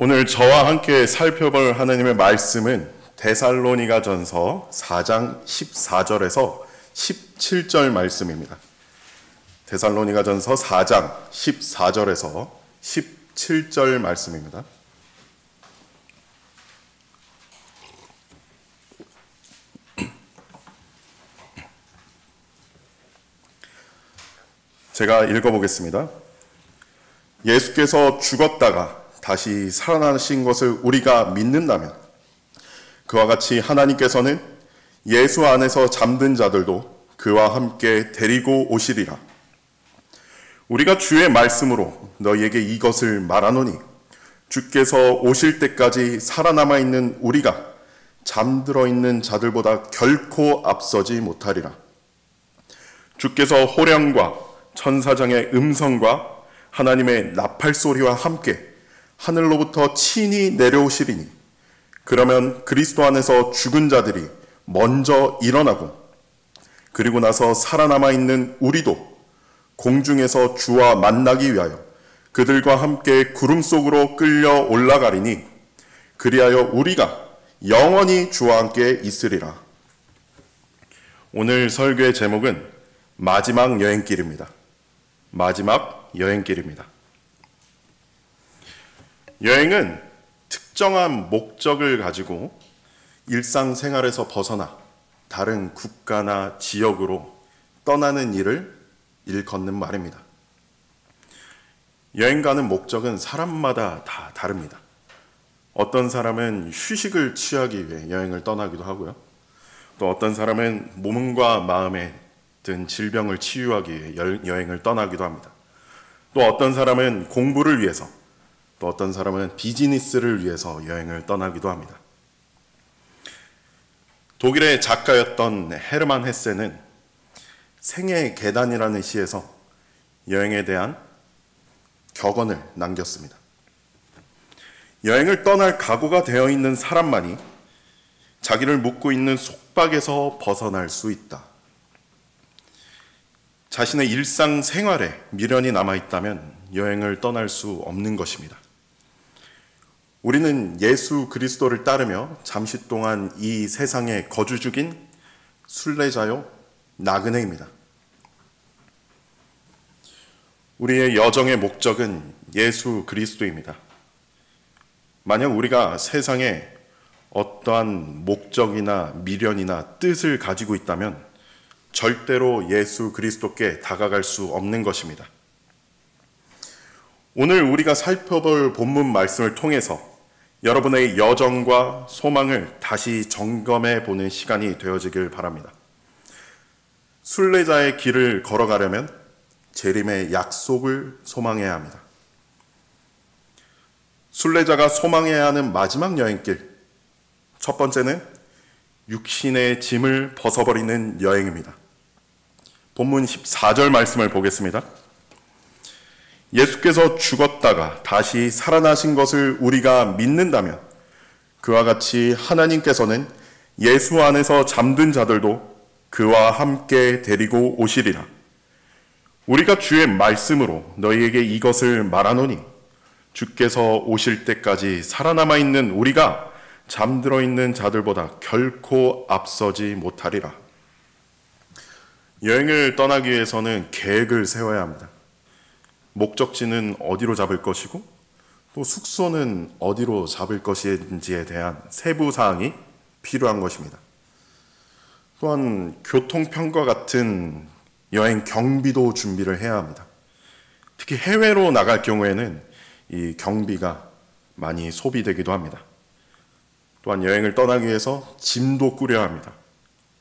오늘 저와 함께 살펴볼 하나님의 말씀은 데살로니가전서 4장 14절에서 17절 말씀입니다. 데살로니가전서 4장 14절에서 17절 말씀입니다. 제가 읽어보겠습니다. 예수께서 죽었다가 다시 살아나신 것을 우리가 믿는다면 그와 같이 하나님께서는 예수 안에서 잠든 자들도 그와 함께 데리고 오시리라. 우리가 주의 말씀으로 너희에게 이것을 말하노니 주께서 오실 때까지 살아남아 있는 우리가 잠들어 있는 자들보다 결코 앞서지 못하리라. 주께서 호령과 천사장의 음성과 하나님의 나팔 소리와 함께 하늘로부터 친히 내려오시리니 그러면 그리스도 안에서 죽은 자들이 먼저 일어나고 그리고 나서 살아남아 있는 우리도 공중에서 주와 만나기 위하여 그들과 함께 구름 속으로 끌려 올라가리니 그리하여 우리가 영원히 주와 함께 있으리라. 오늘 설교의 제목은 마지막 여행길입니다. 마지막 여행길입니다. 여행은 특정한 목적을 가지고 일상생활에서 벗어나 다른 국가나 지역으로 떠나는 일을 일컫는 말입니다. 여행 가는 목적은 사람마다 다 다릅니다. 어떤 사람은 휴식을 취하기 위해 여행을 떠나기도 하고요. 또 어떤 사람은 몸과 마음에 든 질병을 치유하기 위해 여행을 떠나기도 합니다. 또 어떤 사람은 공부를 위해서, 또 어떤 사람은 비즈니스를 위해서 여행을 떠나기도 합니다. 독일의 작가였던 헤르만 헤세는 생의 계단이라는 시에서 여행에 대한 격언을 남겼습니다. 여행을 떠날 각오가 되어 있는 사람만이 자기를 묶고 있는 속박에서 벗어날 수 있다. 자신의 일상생활에 미련이 남아있다면 여행을 떠날 수 없는 것입니다. 우리는 예수 그리스도를 따르며 잠시 동안 이 세상에 거주 중인 순례자요 나그네입니다. 우리의 여정의 목적은 예수 그리스도입니다. 만약 우리가 세상에 어떠한 목적이나 미련이나 뜻을 가지고 있다면 절대로 예수 그리스도께 다가갈 수 없는 것입니다. 오늘 우리가 살펴볼 본문 말씀을 통해서 여러분의 여정과 소망을 다시 점검해 보는 시간이 되어지길 바랍니다. 순례자의 길을 걸어가려면 재림의 약속을 소망해야 합니다. 순례자가 소망해야 하는 마지막 여행길, 첫 번째는 육신의 짐을 벗어버리는 여행입니다. 본문 14절 말씀을 보겠습니다. 예수께서 죽었다가 다시 살아나신 것을 우리가 믿는다면 그와 같이 하나님께서는 예수 안에서 잠든 자들도 그와 함께 데리고 오시리라. 우리가 주의 말씀으로 너희에게 이것을 말하노니 주께서 오실 때까지 살아남아 있는 우리가 잠들어 있는 자들보다 결코 앞서지 못하리라. 여행을 떠나기 위해서는 계획을 세워야 합니다. 목적지는 어디로 잡을 것이고 또 숙소는 어디로 잡을 것인지에 대한 세부 사항이 필요한 것입니다. 또한 교통편과 같은 여행 경비도 준비를 해야 합니다. 특히 해외로 나갈 경우에는 이 경비가 많이 소비되기도 합니다. 또한 여행을 떠나기 위해서 짐도 꾸려야 합니다.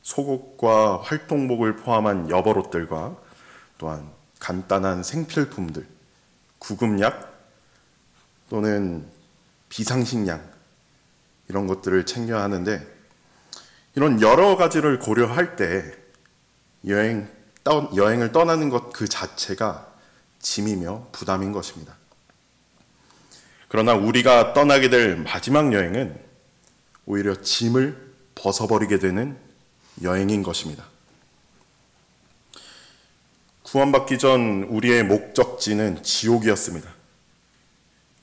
속옷과 활동복을 포함한 여벌옷들과 또한 간단한 생필품들, 구급약 또는 비상식량 이런 것들을 챙겨야 하는데 이런 여러 가지를 고려할 때 여행을 떠나는 것 그 자체가 짐이며 부담인 것입니다. 그러나 우리가 떠나게 될 마지막 여행은 오히려 짐을 벗어버리게 되는 여행인 것입니다. 구원받기 전 우리의 목적지는 지옥이었습니다.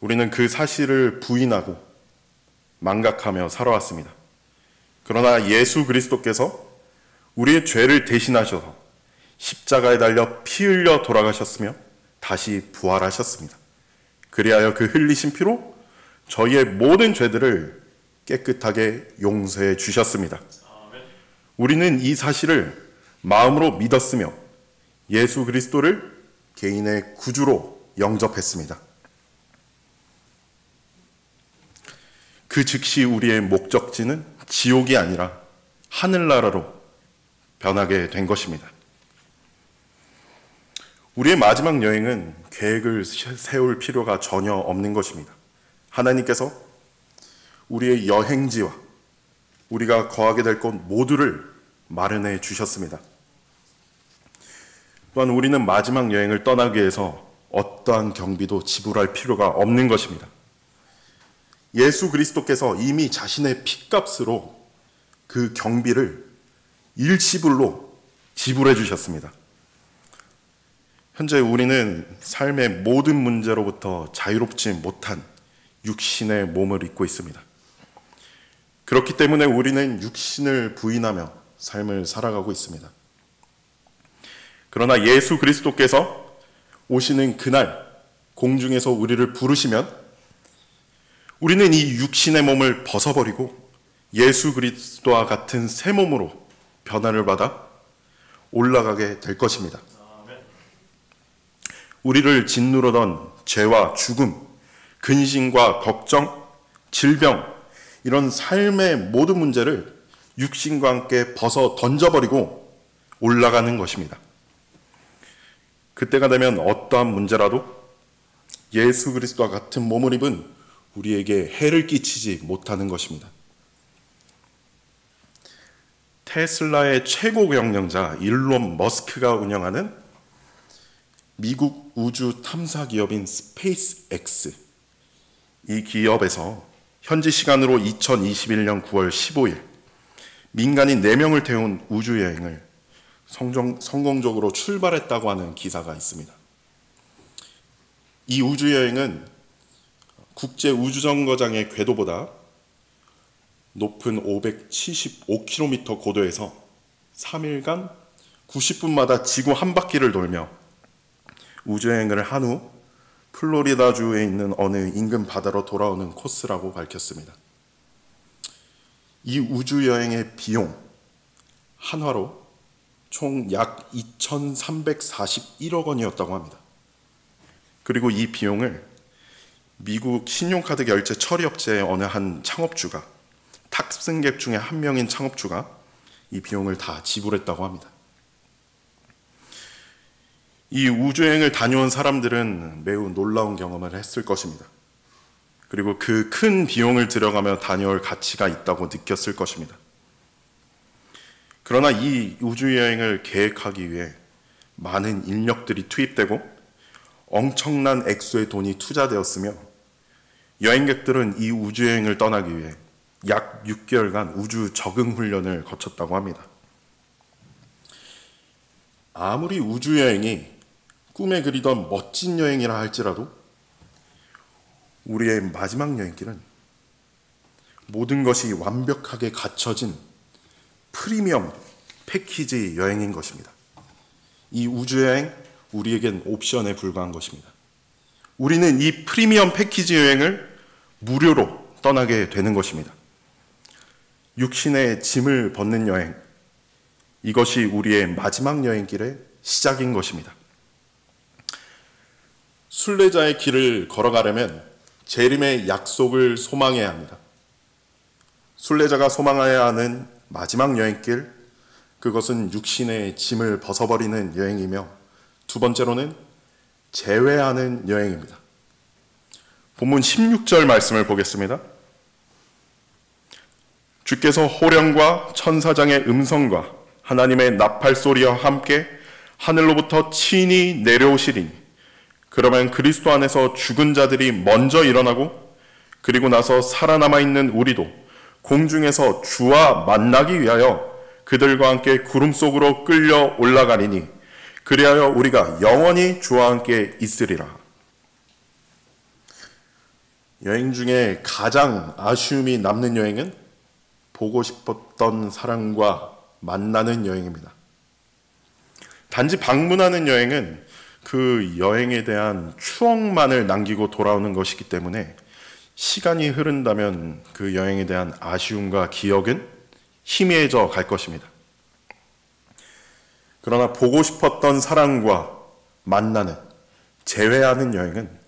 우리는 그 사실을 부인하고 망각하며 살아왔습니다. 그러나 예수 그리스도께서 우리의 죄를 대신하셔서 십자가에 달려 피 흘려 돌아가셨으며 다시 부활하셨습니다. 그리하여 그 흘리신 피로 저희의 모든 죄들을 깨끗하게 용서해 주셨습니다. 우리는 이 사실을 마음으로 믿었으며 예수 그리스도를 개인의 구주로 영접했습니다. 그 즉시 우리의 목적지는 지옥이 아니라 하늘나라로 변하게 된 것입니다. 우리의 마지막 여행은 계획을 세울 필요가 전혀 없는 것입니다. 하나님께서 우리의 여행지와 우리가 거하게 될 곳 모두를 마련해 주셨습니다. 또한 우리는 마지막 여행을 떠나기 위해서 어떠한 경비도 지불할 필요가 없는 것입니다. 예수 그리스도께서 이미 자신의 핏값으로 그 경비를 일시불로 지불해 주셨습니다. 현재 우리는 삶의 모든 문제로부터 자유롭지 못한 육신의 몸을 입고 있습니다. 그렇기 때문에 우리는 육신을 부인하며 삶을 살아가고 있습니다. 그러나 예수 그리스도께서 오시는 그날 공중에서 우리를 부르시면 우리는 이 육신의 몸을 벗어버리고 예수 그리스도와 같은 새 몸으로 변화를 받아 올라가게 될 것입니다. 우리를 짓누르던 죄와 죽음, 근심과 걱정, 질병, 이런 삶의 모든 문제를 육신과 함께 벗어 던져버리고 올라가는 것입니다. 그때가 되면 어떠한 문제라도 예수 그리스도와 같은 몸을 입은 우리에게 해를 끼치지 못하는 것입니다. 테슬라의 최고 경영자 일론 머스크가 운영하는 미국 우주 탐사 기업인 스페이스X, 이 기업에서 현지 시간으로 2021년 9월 15일 민간인 4명을 태운 우주여행을 성공적으로 출발했다고 하는 기사가 있습니다. 이 우주여행은 국제우주정거장의 궤도보다 높은 575km 고도에서 3일간 90분마다 지구 한 바퀴를 돌며 우주여행을 한 후 플로리다주에 있는 어느 인근 바다로 돌아오는 코스라고 밝혔습니다. 이 우주여행의 비용, 한화로 총 약 2,341억 원이었다고 합니다. 그리고 이 비용을 미국 신용카드 결제 처리업체의 어느 한 창업주가, 탑승객 중에 한 명인 창업주가 이 비용을 다 지불했다고 합니다. 이 우주여행을 다녀온 사람들은 매우 놀라운 경험을 했을 것입니다. 그리고 그 큰 비용을 들여가며 다녀올 가치가 있다고 느꼈을 것입니다. 그러나 이 우주여행을 계획하기 위해 많은 인력들이 투입되고 엄청난 액수의 돈이 투자되었으며 여행객들은 이 우주여행을 떠나기 위해 약 6개월간 우주 적응 훈련을 거쳤다고 합니다. 아무리 우주여행이 꿈에 그리던 멋진 여행이라 할지라도 우리의 마지막 여행길은 모든 것이 완벽하게 갖춰진 프리미엄 패키지 여행인 것입니다. 이 우주여행, 우리에겐 옵션에 불과한 것입니다. 우리는 이 프리미엄 패키지 여행을 무료로 떠나게 되는 것입니다. 육신의 짐을 벗는 여행, 이것이 우리의 마지막 여행길의 시작인 것입니다. 순례자의 길을 걸어가려면 재림의 약속을 소망해야 합니다. 순례자가 소망해야 하는 마지막 여행길, 그것은 육신의 짐을 벗어버리는 여행이며 두 번째로는 제외하는 여행입니다. 본문 16절 말씀을 보겠습니다. 주께서 호령과 천사장의 음성과 하나님의 나팔 소리와 함께 하늘로부터 친히 내려오시리니 그러면 그리스도 안에서 죽은 자들이 먼저 일어나고 그리고 나서 살아남아 있는 우리도 공중에서 주와 만나기 위하여 그들과 함께 구름 속으로 끌려 올라가리니 그리하여 우리가 영원히 주와 함께 있으리라. 여행 중에 가장 아쉬움이 남는 여행은 보고 싶었던 사람과 만나는 여행입니다. 단지 방문하는 여행은 그 여행에 대한 추억만을 남기고 돌아오는 것이기 때문에 시간이 흐른다면 그 여행에 대한 아쉬움과 기억은 희미해져 갈 것입니다. 그러나 보고 싶었던 사람과 만나는, 재회하는 여행은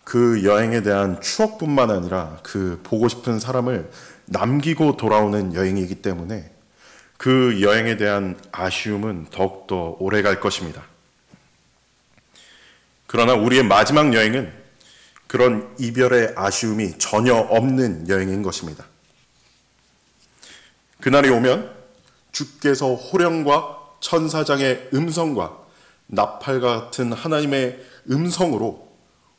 그 여행에 대한 추억뿐만 아니라 그 보고 싶은 사람을 남기고 돌아오는 여행이기 때문에 그 여행에 대한 아쉬움은 더욱더 오래 갈 것입니다. 그러나 우리의 마지막 여행은 그런 이별의 아쉬움이 전혀 없는 여행인 것입니다. 그날이 오면 주께서 호령과 천사장의 음성과 나팔과 같은 하나님의 음성으로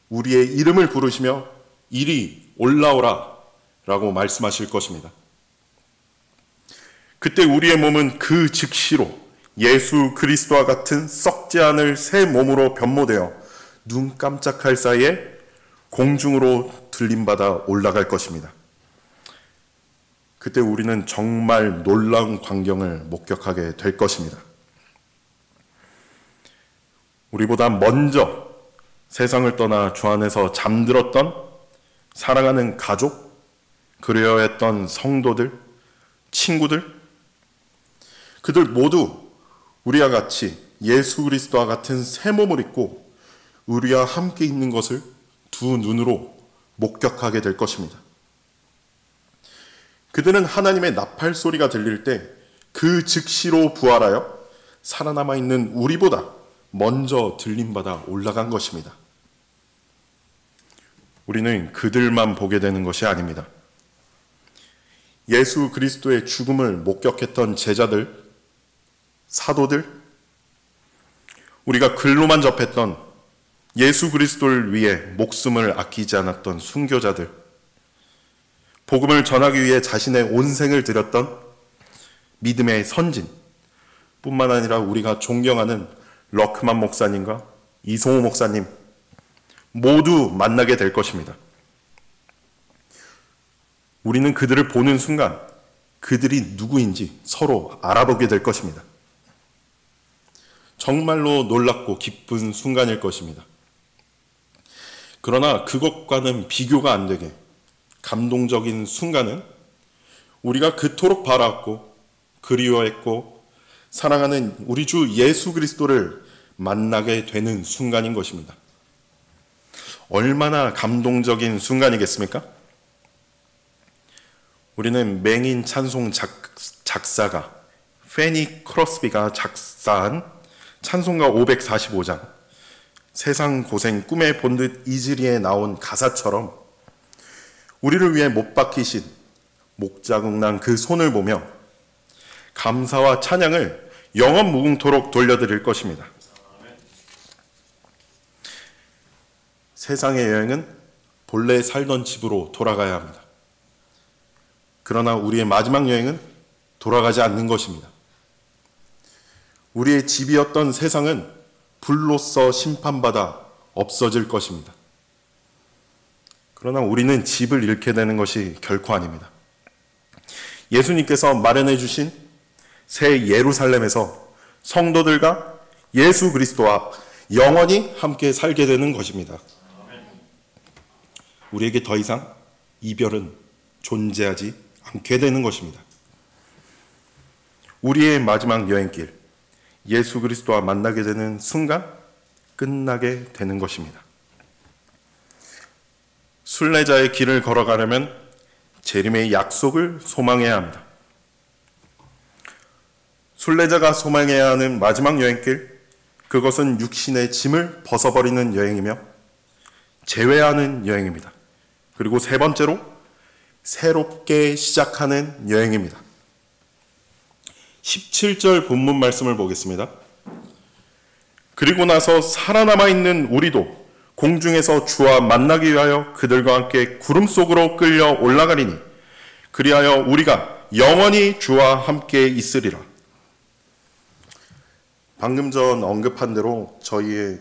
우리의 이름을 부르시며 이리 올라오라 라고 말씀하실 것입니다. 그때 우리의 몸은 그 즉시로 예수 그리스도와 같은 썩지 않을 새 몸으로 변모되어 눈 깜짝할 사이에 공중으로 들림받아 올라갈 것입니다. 그때 우리는 정말 놀라운 광경을 목격하게 될 것입니다. 우리보다 먼저 세상을 떠나 주 안에서 잠들었던 사랑하는 가족, 그리워야 했던 성도들, 친구들, 그들 모두 우리와 같이 예수 그리스도와 같은 새 몸을 입고 우리와 함께 있는 것을 두 눈으로 목격하게 될 것입니다. 그들은 하나님의 나팔 소리가 들릴 때 그 즉시로 부활하여 살아남아 있는 우리보다 먼저 들림받아 올라간 것입니다. 우리는 그들만 보게 되는 것이 아닙니다. 예수 그리스도의 죽음을 목격했던 제자들, 사도들, 우리가 글로만 접했던 예수 그리스도를 위해 목숨을 아끼지 않았던 순교자들, 복음을 전하기 위해 자신의 온 생을 들였던 믿음의 선진 뿐만 아니라 우리가 존경하는 럭크만 목사님과 이송호 목사님 모두 만나게 될 것입니다. 우리는 그들을 보는 순간 그들이 누구인지 서로 알아보게 될 것입니다. 정말로 놀랍고 기쁜 순간일 것입니다. 그러나 그것과는 비교가 안 되게 감동적인 순간은 우리가 그토록 바라왔고 그리워했고 사랑하는 우리 주 예수 그리스도를 만나게 되는 순간인 것입니다. 얼마나 감동적인 순간이겠습니까? 우리는 맹인 찬송 작사가 페니 크로스비가 작사한 찬송가 545장 세상 고생 꿈에 본 듯 이즈리에 나온 가사처럼 우리를 위해 못 박히신 목자국난 그 손을 보며 감사와 찬양을 영원 무궁토록 돌려드릴 것입니다. 세상의 여행은 본래 살던 집으로 돌아가야 합니다. 그러나 우리의 마지막 여행은 돌아가지 않는 것입니다. 우리의 집이었던 세상은 불로써 심판받아 없어질 것입니다. 그러나 우리는 집을 잃게 되는 것이 결코 아닙니다. 예수님께서 마련해 주신 새 예루살렘에서 성도들과 예수 그리스도와 영원히 함께 살게 되는 것입니다. 우리에게 더 이상 이별은 존재하지 않게 되는 것입니다. 우리의 마지막 여행길, 예수 그리스도와 만나게 되는 순간 끝나게 되는 것입니다. 순례자의 길을 걸어가려면 재림의 약속을 소망해야 합니다. 순례자가 소망해야 하는 마지막 여행길, 그것은 육신의 짐을 벗어버리는 여행이며 재회하는 여행입니다. 그리고 세 번째로 새롭게 시작하는 여행입니다. 17절 본문 말씀을 보겠습니다. 그리고 나서 살아남아 있는 우리도 공중에서 주와 만나기 위하여 그들과 함께 구름 속으로 끌려 올라가리니 그리하여 우리가 영원히 주와 함께 있으리라. 방금 전 언급한 대로 저희의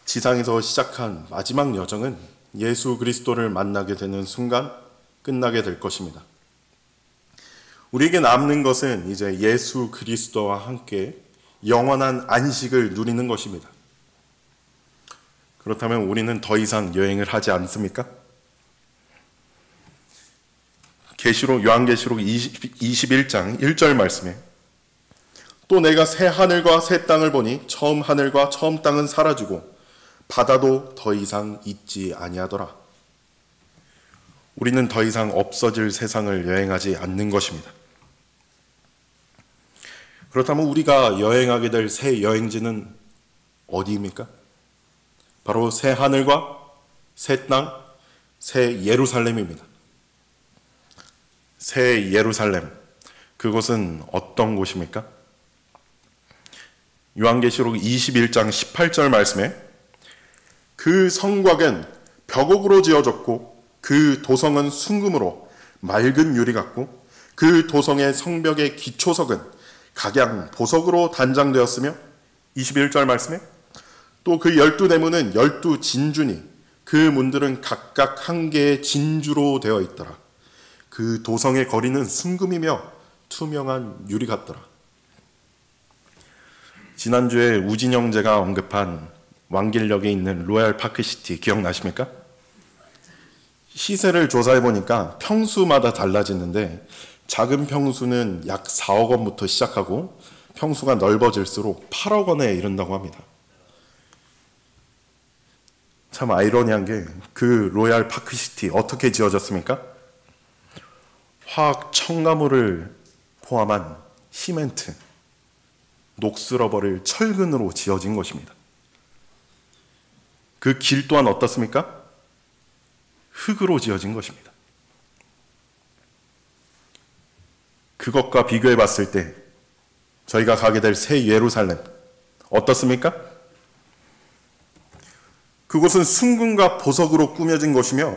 지상에서 시작한 마지막 여정은 예수 그리스도를 만나게 되는 순간 끝나게 될 것입니다. 우리에게 남는 것은 이제 예수 그리스도와 함께 영원한 안식을 누리는 것입니다. 그렇다면 우리는 더 이상 여행을 하지 않습니까? 요한계시록 21장 1절 말씀에 또 내가 새 하늘과 새 땅을 보니 처음 하늘과 처음 땅은 사라지고 바다도 더 이상 있지 아니하더라. 우리는 더 이상 없어질 세상을 여행하지 않는 것입니다. 그렇다면 우리가 여행하게 될 새 여행지는 어디입니까? 바로 새 하늘과 새 땅, 새 예루살렘입니다. 새 예루살렘, 그곳은 어떤 곳입니까? 요한계시록 21장 18절 말씀에 그 성곽은 벽옥으로 지어졌고 그 도성은 순금으로 맑은 유리 같고 그 도성의 성벽의 기초석은 각양 보석으로 단장되었으며 21절 말씀에 또 그 12대문은 12진주니 그 문들은 각각 한 개의 진주로 되어 있더라. 그 도성의 거리는 순금이며 투명한 유리 같더라. 지난주에 우진 형제가 언급한 왕길역에 있는 로얄 파크시티 기억나십니까? 시세를 조사해 보니까 평수마다 달라지는데 작은 평수는 약 4억 원부터 시작하고 평수가 넓어질수록 8억 원에 이른다고 합니다. 참 아이러니한 게 그 로얄 파크시티 어떻게 지어졌습니까? 화학 첨가물을 포함한 시멘트, 녹슬어버릴 철근으로 지어진 것입니다. 그 길 또한 어떻습니까? 흙으로 지어진 것입니다. 그것과 비교해 봤을 때 저희가 가게 될 새 예루살렘 어떻습니까? 그곳은 순금과 보석으로 꾸며진 것이며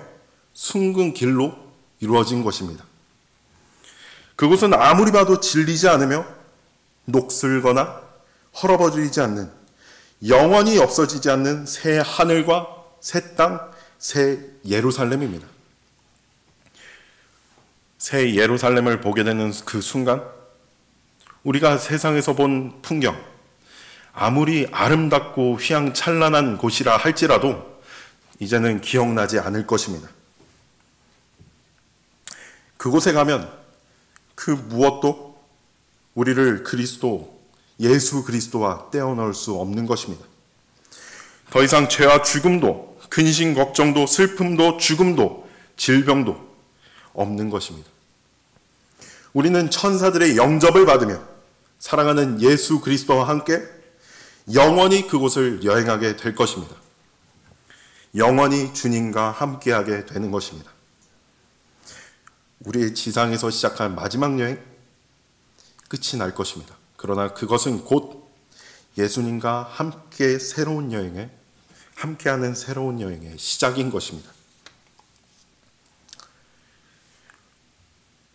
순금 길로 이루어진 것입니다. 그곳은 아무리 봐도 질리지 않으며 녹슬거나 헐어버리지 않는 영원히 없어지지 않는 새 하늘과 새 땅, 새 예루살렘입니다. 새 예루살렘을 보게 되는 그 순간 우리가 세상에서 본 풍경, 아무리 아름답고 휘황찬란한 곳이라 할지라도 이제는 기억나지 않을 것입니다. 그곳에 가면 그 무엇도 우리를 예수 그리스도와 떼어놓을 수 없는 것입니다. 더 이상 죄와 죽음도, 근심, 걱정도, 슬픔도, 죽음도, 질병도 없는 것입니다. 우리는 천사들의 영접을 받으며 사랑하는 예수 그리스도와 함께 영원히 그곳을 여행하게 될 것입니다. 영원히 주님과 함께하게 되는 것입니다. 우리의 지상에서 시작한 마지막 여행, 끝이 날 것입니다. 그러나 그것은 곧 예수님과 함께하는 새로운 여행의 시작인 것입니다.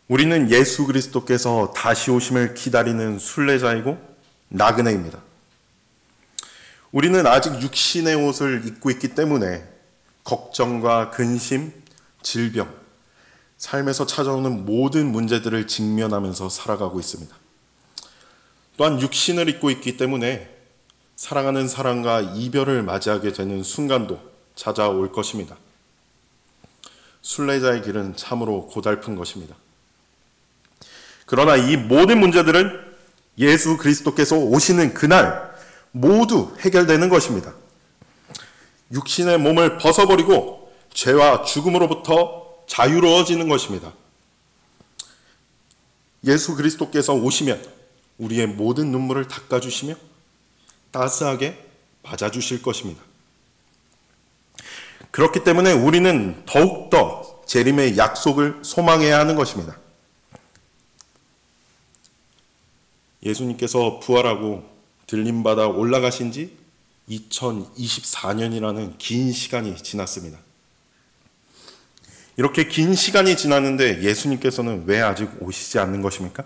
우리는 예수 그리스도께서 다시 오심을 기다리는 순례자이고 나그네입니다. 우리는 아직 육신의 옷을 입고 있기 때문에 걱정과 근심, 질병, 삶에서 찾아오는 모든 문제들을 직면하면서 살아가고 있습니다. 또한 육신을 입고 있기 때문에 사랑하는 사람과 이별을 맞이하게 되는 순간도 찾아올 것입니다. 순례자의 길은 참으로 고달픈 것입니다. 그러나 이 모든 문제들은 예수 그리스도께서 오시는 그날 모두 해결되는 것입니다. 육신의 몸을 벗어버리고 죄와 죽음으로부터 자유로워지는 것입니다. 예수 그리스도께서 오시면 우리의 모든 눈물을 닦아주시며 따스하게 맞아주실 것입니다. 그렇기 때문에 우리는 더욱더 재림의 약속을 소망해야 하는 것입니다. 예수님께서 부활하고 들림받아 올라가신 지 2024년이라는 긴 시간이 지났습니다. 이렇게 긴 시간이 지났는데 예수님께서는 왜 아직 오시지 않는 것입니까?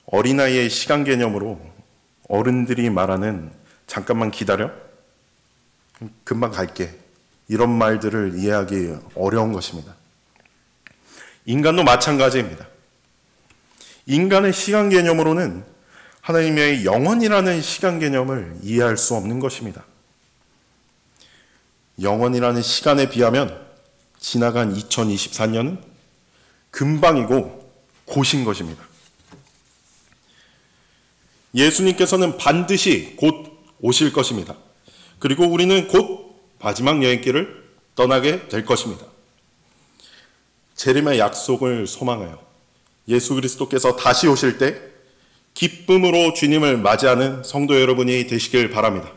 어린아이의 시간 개념으로 어른들이 말하는 잠깐만 기다려? 금방 갈게. 이런 말들을 이해하기 어려운 것입니다. 인간도 마찬가지입니다. 인간의 시간 개념으로는 하나님의 영원이라는 시간 개념을 이해할 수 없는 것입니다. 영원이라는 시간에 비하면 지나간 2024년은 금방이고 곧인 것입니다. 예수님께서는 반드시 곧 오실 것입니다. 그리고 우리는 곧 마지막 여행길을 떠나게 될 것입니다. 재림의 약속을 소망하여 예수 그리스도께서 다시 오실 때 기쁨으로 주님을 맞이하는 성도 여러분이 되시길 바랍니다.